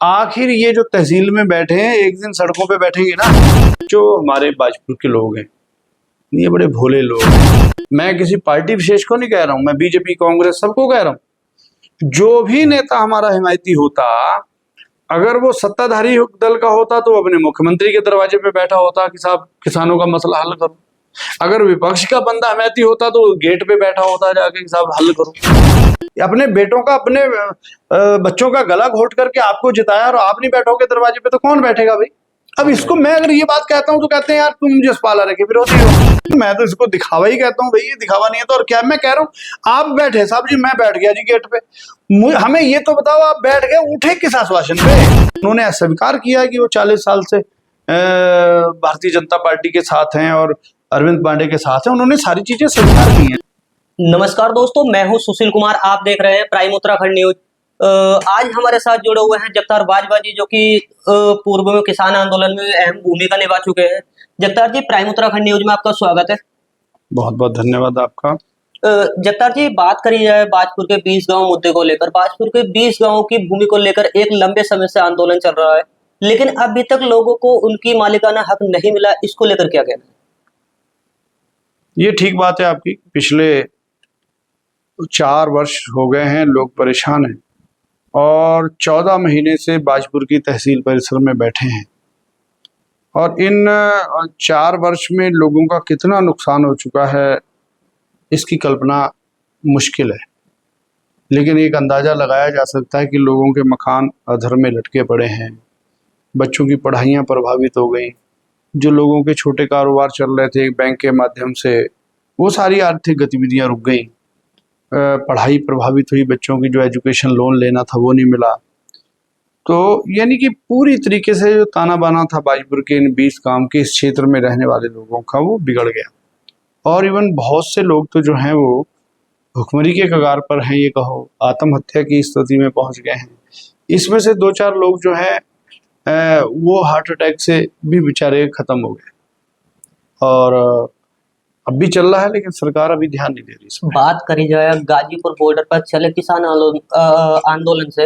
आखिर ये जो तहसील में बैठे हैं एक दिन सड़कों पे बैठेंगे ना। जो हमारे बाजपुर के लोग हैं ये बड़े भोले लोग हैं। मैं किसी पार्टी विशेष को नहीं कह रहा हूं, मैं बीजेपी कांग्रेस सबको कह रहा हूं। जो भी नेता हमारा हिमायती होता, अगर वो सत्ताधारी दल का होता तो अपने मुख्यमंत्री के दरवाजे पे बैठा होता कि साहब किसानों का मसला हल करो। अगर विपक्ष का बंदा हिमायती होता तो गेट पे बैठा होता जाके साहब हल करो। अपने बेटों का, अपने बच्चों का गला घोट करके आपको जिताया और आप नहीं बैठोगे दरवाजे पे तो कौन बैठेगा भाई। अब इसको मैं अगर ये बात कहता हूं तो कहते हैं यार तुम जसपाल आर्य के विरोधी हो। मैं तो इसको दिखावा ही कहता हूं भाई, ये दिखावा नहीं है तो और क्या। मैं कह रहा हूं आप बैठे साहब जी, मैं बैठ गया जी गेट पे, हमें ये तो बताओ आप बैठ गए, उठे किस आश्वासन पे। उन्होंने स्वीकार किया कि वो 40 साल से भारतीय जनता पार्टी के साथ हैं और अरविंद पांडे के साथ हैं, उन्होंने सारी चीजें स्वीकार की हैं। नमस्कार दोस्तों, मैं हूं सुशील कुमार, आप देख रहे हैं प्राइम उत्तराखंड न्यूज। आज हमारे साथ जुड़े हुए हैं जगतार बाजवा जी, जो कि पूर्व में किसान आंदोलन में अहम भूमिका निभा चुके हैं। जगतार जी, प्राइम उत्तराखंड न्यूज में आपका स्वागत है। बहुत बहुत धन्यवाद आपका। जगतार जी, बात करी जाए बाजपुर के 20 गांव मुद्दे को लेकर। बाजपुर के 20 गांवों की भूमि को लेकर एक लंबे समय से आंदोलन चल रहा है, लेकिन अभी तक लोगों को उनकी मालिकाना हक नहीं मिला। इसको लेकर क्या कहना है? ये ठीक बात है आपकी। पिछले 4 वर्ष हो गए हैं, लोग परेशान हैं और 14 महीने से बाजपुर की तहसील परिसर में बैठे हैं और इन 4 वर्ष में लोगों का कितना नुकसान हो चुका है इसकी कल्पना मुश्किल है। लेकिन एक अंदाज़ा लगाया जा सकता है कि लोगों के मकान अधर में लटके पड़े हैं, बच्चों की पढ़ाइयाँ प्रभावित हो गई, जो लोगों के छोटे कारोबार चल रहे थे बैंक के माध्यम से वो सारी आर्थिक गतिविधियाँ रुक गई, पढ़ाई प्रभावित हुई, बच्चों की जो एजुकेशन लोन लेना था वो नहीं मिला। तो यानी कि पूरी तरीके से जो ताना बाना था बाजपुर के इन 20 गांव के इस क्षेत्र में रहने वाले लोगों का वो बिगड़ गया। और इवन बहुत से लोग तो जो हैं वो भुखमरी के कगार पर हैं, ये कहो आत्महत्या की स्थिति में पहुंच गए हैं। इसमें से 2-4 लोग जो हैं वो हार्ट अटैक से भी बेचारे खत्म हो गए और अब भी चल रहा है, लेकिन सरकार अभी ध्यान नहीं दे रही इसमें। बात करी जाए गाजीपुर बॉर्डर पर चले किसान आंदोलन से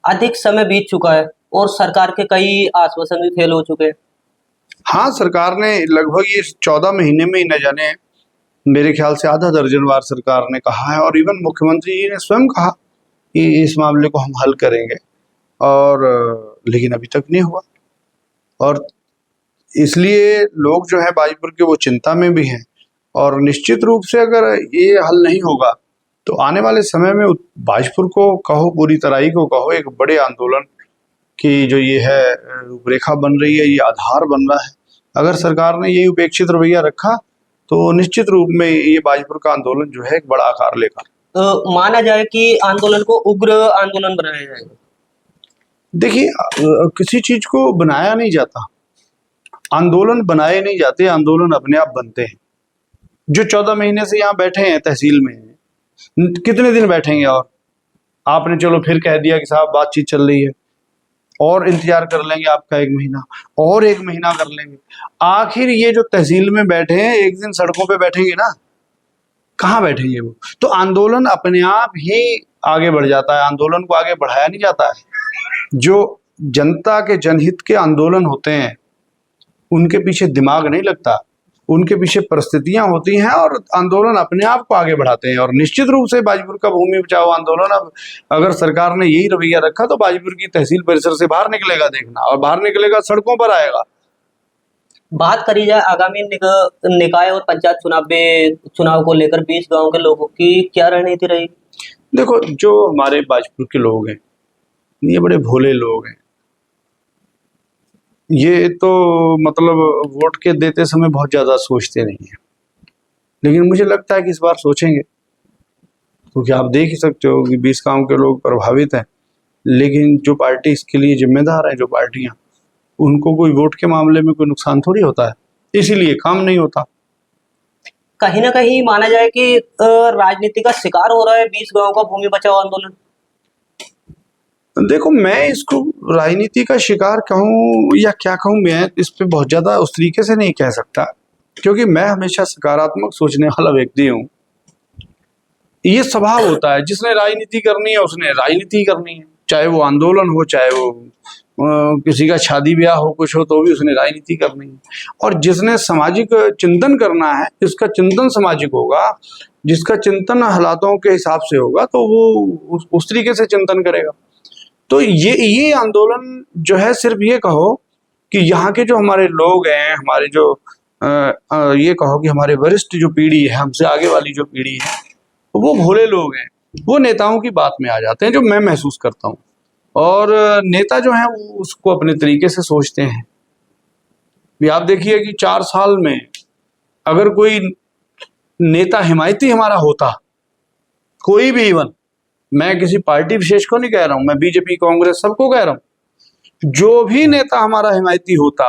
अधिक समय बीत चुका है और सरकार के कई आश्वासन भी फेल हो चुके हैं। हाँ, सरकार ने लगभग ये 14 महीने में ही न जाने मेरे ख्याल से आधा दर्जन बार सरकार ने कहा है और इवन मुख्यमंत्री जी ने स्वयं कहा कि इस मामले को हम हल करेंगे, और लेकिन अभी तक नहीं हुआ। और इसलिए लोग जो है बाजपुर के वो चिंता में भी हैं और निश्चित रूप से अगर ये हल नहीं होगा तो आने वाले समय में बाजपुर को कहो, पूरी तराई को कहो, एक बड़े आंदोलन की जो ये है रूपरेखा बन रही है, ये आधार बन रहा है। अगर सरकार ने यही उपेक्षित रवैया रखा तो निश्चित रूप में ये बाजपुर का आंदोलन जो है एक बड़ा आकार लेगा। माना जाए कि आंदोलन को उग्र आंदोलन बनाया जाएगा। देखिए, किसी चीज को बनाया नहीं जाता, आंदोलन बनाए नहीं जाते, आंदोलन अपने आप बनते हैं। जो 14 महीने से यहाँ बैठे हैं तहसील में, कितने दिन बैठेंगे? और आपने चलो फिर कह दिया कि साहब बातचीत चल रही है और इंतजार कर लेंगे आपका 1 महीना और 1 महीना कर लेंगे। आखिर ये जो तहसील में बैठे हैं एक दिन सड़कों पे बैठेंगे ना, कहाँ बैठेंगे वो? तो आंदोलन अपने आप ही आगे बढ़ जाता है, आंदोलन को आगे बढ़ाया नहीं जाता है। जो जनता के जनहित के आंदोलन होते हैं उनके पीछे दिमाग नहीं लगता, उनके पीछे परिस्थितियां होती हैं और आंदोलन अपने आप को आगे बढ़ाते हैं। और निश्चित रूप से बाजपुर का भूमि बचाओ आंदोलन, अब अगर सरकार ने यही रवैया रखा तो बाजपुर की तहसील परिसर से बाहर निकलेगा, देखना, और बाहर निकलेगा सड़कों पर आएगा। बात करी जाए आगामी निकाय और पंचायत चुनाव को लेकर 20 गांव के लोगों की क्या रणनीति रहेगी? देखो, जो हमारे बाजपुर के लोग हैं ये बड़े भोले लोग हैं। ये तो मतलब वोट के देते समय बहुत ज्यादा सोचते नहीं है, लेकिन मुझे लगता है कि इस बार सोचेंगे, क्योंकि आप देख ही सकते हो कि 20 गांव के लोग प्रभावित हैं। लेकिन जो पार्टी इसके लिए जिम्मेदार है, जो पार्टियां, उनको कोई वोट के मामले में कोई नुकसान थोड़ी होता है, इसीलिए काम नहीं होता। कहीं ना कहीं माना जाए कि राजनीति का शिकार हो रहा है 20 गांव का भूमि बचाओ आंदोलन। देखो, मैं इसको राजनीति का शिकार कहूँ या क्या कहूँ, मैं इस पे बहुत ज्यादा उस तरीके से नहीं कह सकता, क्योंकि मैं हमेशा सकारात्मक सोचने वाला व्यक्ति हूँ। ये स्वभाव होता है, जिसने राजनीति करनी है उसने राजनीति करनी है। चाहे वो आंदोलन हो, चाहे वो किसी का शादी ब्याह हो, कुछ हो, तो भी उसने राजनीति करनी है। और जिसने सामाजिक चिंतन करना है, जिसका चिंतन सामाजिक होगा, जिसका चिंतन हालातों के हिसाब से होगा, तो वो उस तरीके से चिंतन करेगा। तो ये आंदोलन जो है, सिर्फ ये कहो कि यहाँ के जो हमारे लोग हैं, हमारे जो ये कहो कि हमारे वरिष्ठ जो पीढ़ी है, हमसे आगे वाली जो पीढ़ी है, वो भोले लोग हैं, वो नेताओं की बात में आ जाते हैं, जो मैं महसूस करता हूँ। और नेता जो है वो उसको अपने तरीके से सोचते हैं। भी आप देखिए कि 4 साल में अगर कोई नेता हिमायती हमारा होता, कोई भी, इवन मैं किसी पार्टी विशेष को नहीं कह रहा हूं, मैं बीजेपी कांग्रेस सबको कह रहा हूं, जो भी नेता हमारा हिमायती होता,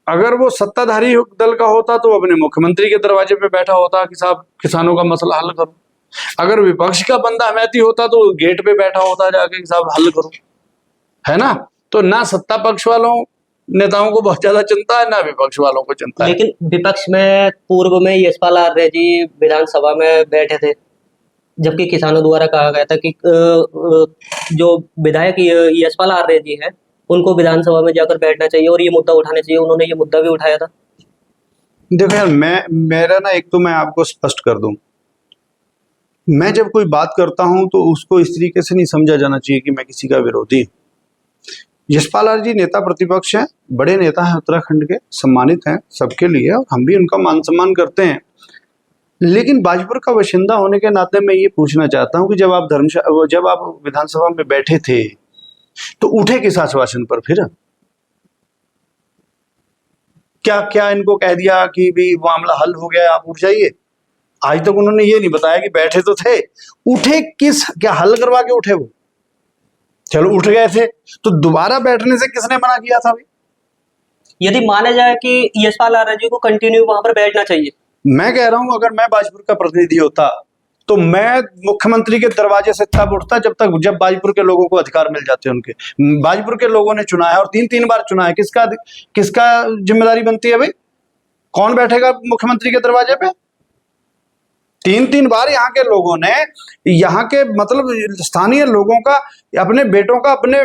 अगर वो सत्ताधारी दल का होता तो अपने मुख्यमंत्री के दरवाजे पे बैठा होता कि साहब किसानों का मसला हल करो। अगर विपक्ष का बंदा हिमायती होता तो गेट पे बैठा होता जाके कि साहब हल करो, है ना। तो ना सत्ता पक्ष वालों नेताओं को बहुत ज्यादा चिंता है, ना विपक्ष वालों को चिंता है। लेकिन विपक्ष में पूर्व में यशपाल आर्य जी विधानसभा में बैठे थे, जबकि किसानों द्वारा कहा गया था कि जो विधायक यशपाल आर्य जी हैं, उनको विधानसभा में जाकर बैठना चाहिए और ये मुद्दा उठाना चाहिए। उन्होंने ये मुद्दा भी उठाया था। देखो यार, मेरा ना, एक तो मैं आपको स्पष्ट कर दूं, मैं जब कोई बात करता हूं तो उसको इस तरीके से नहीं समझा जाना चाहिए कि मैं किसी का विरोधी। यशपाल आर्य जी नेता प्रतिपक्ष हैं, बड़े नेता हैं, उत्तराखंड के, सम्मानित हैं सबके लिए, और हम भी उनका मान सम्मान करते हैं। लेकिन बाजपुर का बाशिंदा होने के नाते मैं ये पूछना चाहता हूं कि जब आप विधानसभा में बैठे थे तो उठे किस आश्वासन पर? फिर क्या इनको कह दिया कि भी मामला हल हो गया, आप उठ जाइए? आज तक उन्होंने ये नहीं बताया कि बैठे तो थे, उठे किस, क्या हल करवा के उठे वो? चलो उठ गए थे तो दोबारा बैठने से किसने मना किया था भाई? यदि माना जाए कि यशपाल आर्य जी को कंटिन्यू वहां पर बैठना चाहिए, मैं कह रहा हूं अगर मैं बाजपुर का प्रतिनिधि होता तो मैं मुख्यमंत्री के दरवाजे से तब उठता जब बाजपुर के लोगों को अधिकार मिल जाते हैं उनके। बाजपुर के लोगों ने चुना है और 3 बार चुना है, किसका जिम्मेदारी बनती है भाई? कौन बैठेगा मुख्यमंत्री के दरवाजे पे? 3 बार यहाँ के लोगों ने, यहाँ के मतलब स्थानीय लोगों का, अपने बेटों का, अपने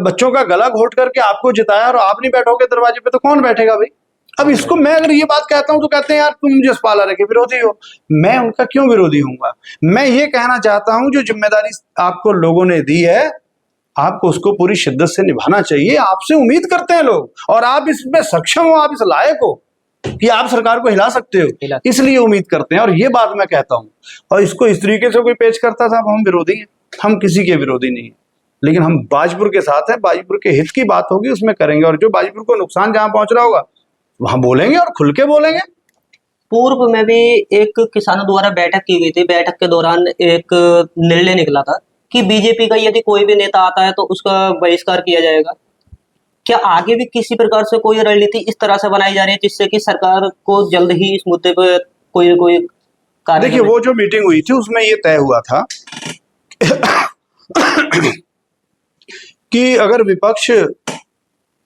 बच्चों का गला घोट करके आपको जिताया, और आप नहीं बैठोगे दरवाजे पे तो कौन बैठेगा भाई? अब इसको मैं अगर ये बात कहता हूं तो कहते हैं यार तुम यशपाल आर्य के विरोधी हो। मैं उनका क्यों विरोधी हूँगा? मैं ये कहना चाहता हूं जो जिम्मेदारी आपको लोगों ने दी है, आपको उसको पूरी शिद्दत से निभाना चाहिए। आपसे उम्मीद करते हैं लोग, और आप इसमें सक्षम हो, आप इस लायक हो कि आप सरकार को हिला सकते हो, इसलिए उम्मीद करते हैं। और ये बात मैं कहता हूं, और इसको इस तरीके से कोई पेश करता था हम विरोधी हैं, हम किसी के विरोधी नहीं है, लेकिन हम बाजपुर के साथ हैं। बाजपुर के हित की बात होगी उसमें करेंगे, और जो बाजपुर को नुकसान जहां पहुंच रहा होगा वहां बोलेंगे और खुल के बोलेंगे। पूर्व में भी एक किसानों द्वारा बैठक की गई थी। बैठक के दौरान एक निर्णय निकला था कि बीजेपी का यदि कोई भी नेता आता है तो उसका बहिष्कार किया जाएगा। क्या आगे भी किसी प्रकार से कोई रणनीति इस तरह से बनाई जा रही है जिससे कि सरकार को जल्द ही इस मुद्दे पर कोई कार्य? देखिए, वो जो मीटिंग हुई थी उसमें ये तय हुआ था कि अगर विपक्ष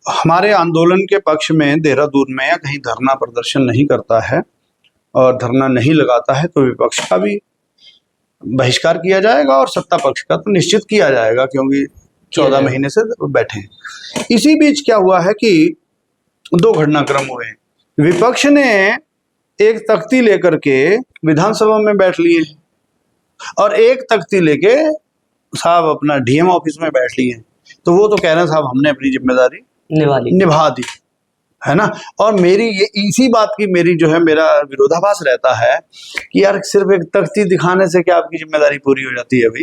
हमारे आंदोलन के पक्ष में देहरादून में या कहीं धरना प्रदर्शन नहीं करता है और धरना नहीं लगाता है तो विपक्ष का भी बहिष्कार किया जाएगा और सत्ता पक्ष का तो निश्चित किया जाएगा, क्योंकि 14 महीने से बैठे हैं। इसी बीच क्या हुआ है कि 2 घटनाक्रम हुए। विपक्ष ने एक तख्ती लेकर के विधानसभा में बैठ लिए और एक तख्ती लेके साहब अपना डीएम ऑफिस में बैठ लिए। तो वो तो कह रहे हैं साहब हमने अपनी जिम्मेदारी निभा दी, है ना। और मेरी ये इसी बात की मेरा विरोधाभास रहता है कि यार सिर्फ एक तख्ती दिखाने से क्या आपकी जिम्मेदारी पूरी हो जाती है भाई?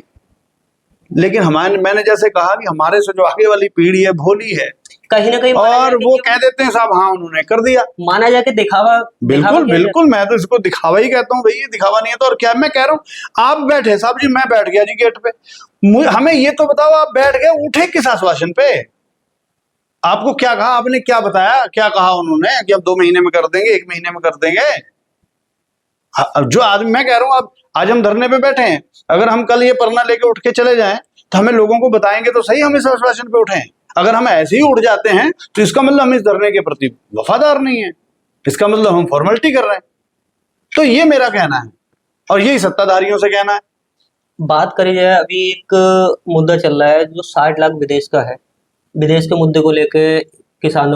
लेकिन मैंने जैसे कहा कि हमारे से जो आगे वाली पीढ़ी है भोली है कहीं ना कहीं, और वो कह देते हैं साहब हाँ उन्होंने कर दिया, माना जाके दिखावा। बिल्कुल मैं तो इसको दिखावा ही कहता हूँ भाई, ये दिखावा नहीं है तो और क्या। मैं कह रहा हूँ आप बैठे साहब जी, मैं बैठ गया जी गेट पे, हमें ये तो बताओ आप बैठ गए, उठे किस आश्वासन पे? आपको क्या कहा, आपने क्या बताया, क्या कहा उन्होंने कि अब 2 महीने में कर देंगे, 1 महीने में कर देंगे? जो आदमी, मैं कह रहा हूं अब आज हम धरने पे बैठे हैं, अगर हम कल ये परना लेके उठ के चले जाएं तो हमें लोगों को बताएंगे तो सही हम इस आश्वासन पे उठे हैं। अगर हम ऐसे ही उठ जाते हैं तो इसका मतलब हम इस धरने के प्रति वफादार नहीं है, इसका मतलब हम फॉर्मेलिटी कर रहे हैं। तो ये मेरा कहना है और यही सत्ताधारियों से कहना है बात करी जाए, अभी एक मुद्दा चल रहा है जो 60 लाख विदेश का है। विदेश के मुद्दे को लेके किसान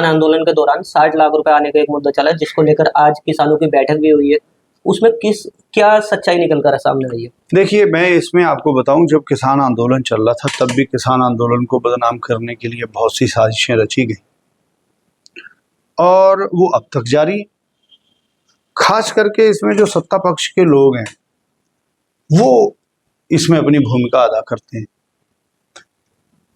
आंदोलन के दौरान 60 लाख रुपए आने का एक मुद्दा चला है, जिसको लेकर आज किसानों की बैठक भी हुई है। उसमें क्या सच्चाई निकल कर सामने आई है? देखिए, मैं इसमें आपको बताऊं, जब किसान आंदोलन चल रहा था तब भी किसान आंदोलन को बदनाम करने के लिए बहुत सी साजिशें रची गई और वो अब तक जारी है। खास करके इसमें जो सत्ता पक्ष के लोग हैं वो इसमें अपनी भूमिका अदा करते हैं।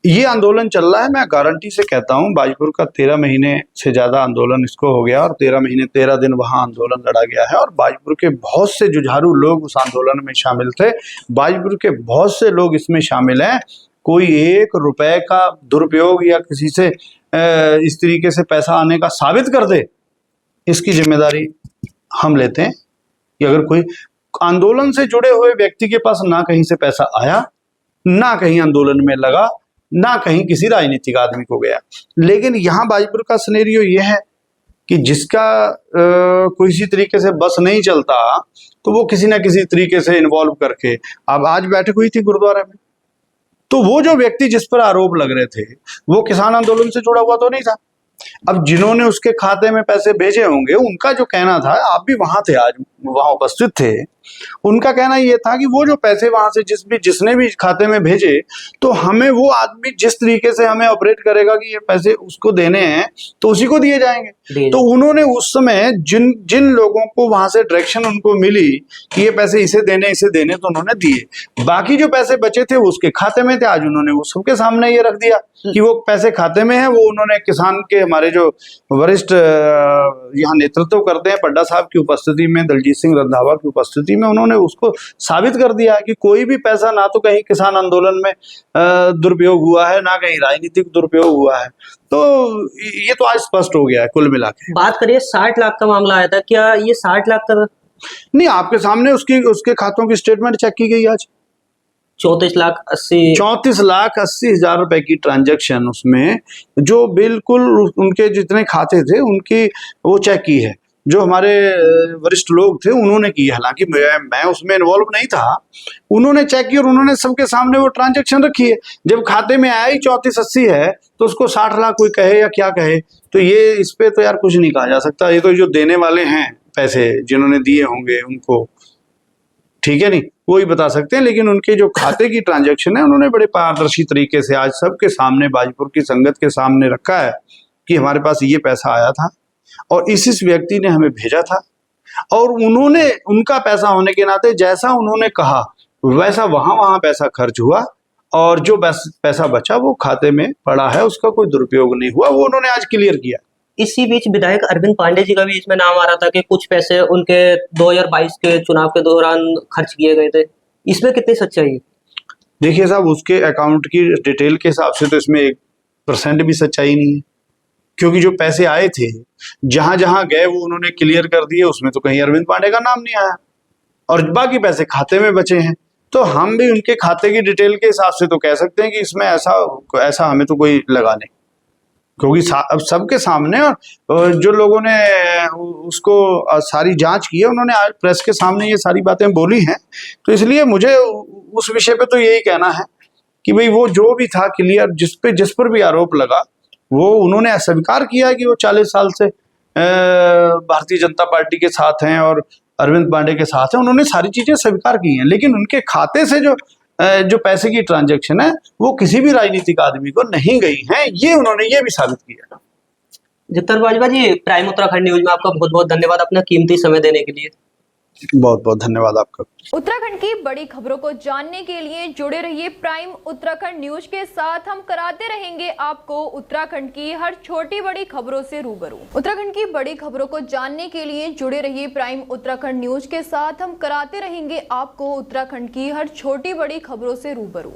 ये आंदोलन चल रहा है, मैं गारंटी से कहता हूँ, बाजपुर का 13 महीने से ज़्यादा आंदोलन इसको हो गया और 13 महीने 13 दिन वहाँ आंदोलन लड़ा गया है और बाजपुर के बहुत से जुझारू लोग उस आंदोलन में शामिल थे। बाजपुर के बहुत से लोग इसमें शामिल हैं। कोई 1 रुपए का दुरुपयोग या किसी से इस तरीके से पैसा आने का साबित कर दे, इसकी जिम्मेदारी हम लेते हैं कि अगर कोई आंदोलन से जुड़े हुए व्यक्ति के पास ना कहीं से पैसा आया, ना कहीं आंदोलन में लगा, ना कहीं किसी राजनीतिक आदमी को गया। लेकिन यहाँ बाजपुर का सिनेरियो ये है कि जिसका किसी तरीके से बस नहीं चलता तो वो किसी ना किसी तरीके से इन्वॉल्व करके, अब आज बैठक हुई थी गुरुद्वारा में, तो वो जो व्यक्ति जिस पर आरोप लग रहे थे वो किसान आंदोलन से जुड़ा हुआ तो नहीं था। अब जिन्होंने उसके खाते में पैसे भेजे होंगे उनका जो कहना था, आप भी वहां थे, आज वहां उपस्थित थे, उनका कहना ये था कि वो जो पैसे वहां से जिसने भी खाते में भेजे, तो हमें वो आदमी जिस तरीके से हमें ऑपरेट करेगा कि ये पैसे उसको देने हैं तो उसी को दिए जाएंगे। तो उन्होंने उस समय जिन लोगों को वहां से डायरेक्शन उनको मिली कि ये पैसे इसे देने तो उन्होंने दिए। बाकी जो पैसे बचे थे वो उसके खाते में थे। आज उन्होंने वो सबके सामने ये रख दिया कि वो पैसे खाते में है। वो उन्होंने किसान के हमारे जो वरिष्ठ यहाँ नेतृत्व करते हैं पड्डा साहब की उपस्थिति में, दलजीत सिंह रंधावा की उपस्थिति में, उन्होंने उसको साबित कर दिया कि कोई भी पैसा ना तो कहीं किसान आंदोलन में दुरुपयोग हुआ है, ना कहीं राजनीतिक दुरुपयोग हुआ है। तो ये तो आज स्पष्ट हो गया है। कुल मिला के बात करिए, 60 लाख का मामला आया था, क्या ये 60 लाख का नहीं? आपके सामने उसके खातों की स्टेटमेंट चेक की गई आज। 34 लाख 80 हजार रुपए की ट्रांजैक्शन उसमें, जो बिल्कुल उनके जितने खाते थे उनकी वो चेक की है। जो हमारे वरिष्ठ लोग थे उन्होंने की, हालांकि मैं उसमें इन्वॉल्व नहीं था, उन्होंने चेक की और उन्होंने सबके सामने वो ट्रांजैक्शन रखी है। जब खाते में आया ही 34-80 है तो उसको 60 लाख कोई कहे या क्या कहे, तो ये इस पे तो यार कुछ नहीं कहा जा सकता। ये तो जो देने वाले हैं पैसे, जिन्होंने दिए होंगे उनको, ठीक है नहीं, वो ही बता सकते हैं। लेकिन उनके जो खाते की ट्रांजैक्शन है उन्होंने बड़े पारदर्शी तरीके से आज सबके सामने, बाजपुर की संगत के सामने रखा है कि हमारे पास ये पैसा आया था और इस व्यक्ति ने हमें भेजा था, और उन्होंने उनका पैसा होने के नाते जैसा उन्होंने कहा वैसा वहां पैसा खर्च हुआ और जो पैसा बचा वो खाते में पड़ा है, उसका कोई दुरुपयोग नहीं हुआ। वो उन्होंने आज क्लियर किया। इसी बीच विधायक अरविंद पांडे जी का भी इसमें नाम आ रहा था कि कुछ पैसे उनके 2022 के चुनाव के दौरान खर्च किए गए थे। इसमें कितनी सच्चाई है? देखिए साहब, उसके अकाउंट की डिटेल के हिसाब से तो इसमें 1% भी सच्चाई नहीं है, क्योंकि जो पैसे आए थे जहां जहां गए वो उन्होंने क्लियर कर दिए। उसमें तो कहीं अरविंद पांडे का नाम नहीं आया और बाकी पैसे खाते में बचे हैं। तो हम भी उनके खाते की डिटेल के हिसाब से तो कह सकते हैं कि इसमें ऐसा हमें तो कोई लगा नहीं, क्योंकि अब सबके सामने और जो लोगों ने उसको सारी जांच की है उन्होंने आज प्रेस के सामने ये सारी बातें बोली हैं। तो इसलिए मुझे उस विषय पे तो यही कहना है कि भाई वो जो भी था क्लियर, जिस पर भी आरोप लगा वो उन्होंने स्वीकार किया कि वो 40 साल से भारतीय जनता पार्टी के साथ हैं और अरविंद पांडे के साथ हैं। उन्होंने सारी चीजें स्वीकार की हैं, लेकिन उनके खाते से जो पैसे की ट्रांजैक्शन है वो किसी भी राजनीतिक आदमी को नहीं गई है, ये उन्होंने ये भी साबित किया। जगतार बाजवा जी, प्राइम उत्तराखंड न्यूज में आपका बहुत बहुत धन्यवाद अपना कीमती समय देने के लिए। बहुत बहुत धन्यवाद आपका। उत्तराखंड की बड़ी खबरों को जानने के लिए जुड़े रहिए प्राइम उत्तराखंड न्यूज के साथ। हम कराते रहेंगे आपको उत्तराखंड की हर छोटी बड़ी खबरों से रूबरू। उत्तराखंड की बड़ी खबरों को जानने के लिए जुड़े रहिए प्राइम उत्तराखंड न्यूज के साथ। हम कराते रहेंगे आपको उत्तराखंड की हर छोटी बड़ी खबरों से रूबरू।